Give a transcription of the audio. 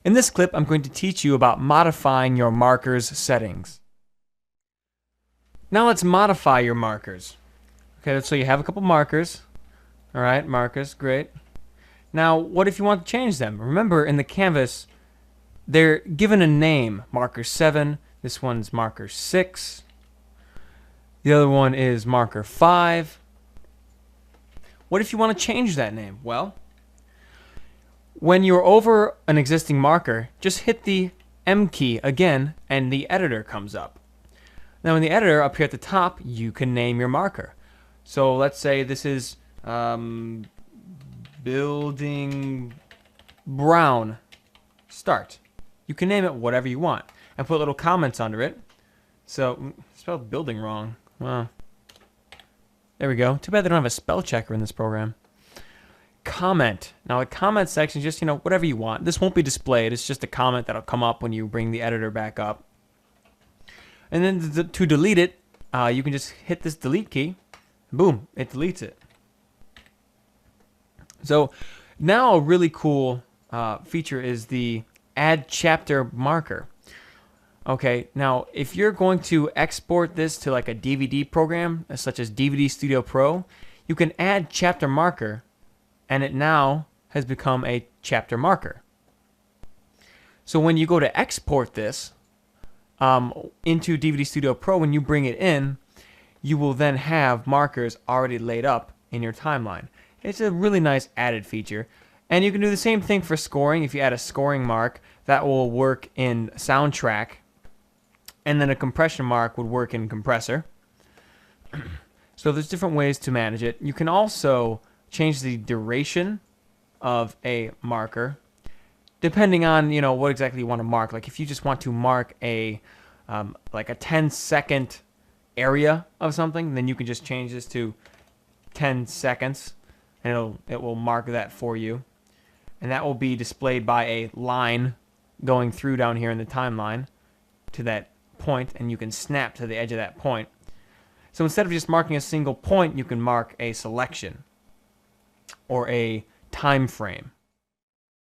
In this clip, I'm going to teach you about modifying your markers settings. Now let's modify your markers. Okay, so you have a couple markers. All right, markers, great. Now, what if you want to change them? Remember, in the canvas, they're given a name. Marker 7, this one's marker 6. The other one is marker 5. What if you want to change that name? Well, when you're over an existing marker, just hit the M key again and the editor comes up. Now in the editor up here at the top, you can name your marker. So let's say this is building brown start. You can name it whatever you want and put little comments under it. So spelled building wrong. Wow. There we go. Too bad they don't have a spell checker in this program. Comment. Now the comment section is just, whatever you want. This won't be displayed. It's just a comment that'll come up when you bring the editor back up. And then to delete it, you can just hit this delete key. Boom, it deletes it. So now a really cool feature is the add chapter marker. Okay, now if you're going to export this to like a DVD program, such as DVD Studio Pro, you can add chapter marker, and it now has become a chapter marker. So when you go to export this into DVD Studio Pro, when you bring it in, you will then have markers already laid up in your timeline. It's a really nice added feature. And you can do the same thing for scoring. If you add a scoring mark, that will work in Soundtrack. And then a compression mark would work in Compressor. So there's different ways to manage it. You can also change the duration of a marker depending on what exactly you want to mark. Like if you just want to mark a like a 10-second area of something, then you can just change this to 10 seconds and it will mark that for you, and that will be displayed by a line going through down here in the timeline to that point, and you can snap to the edge of that point. So instead of just marking a single point, you can mark a selection or a time frame.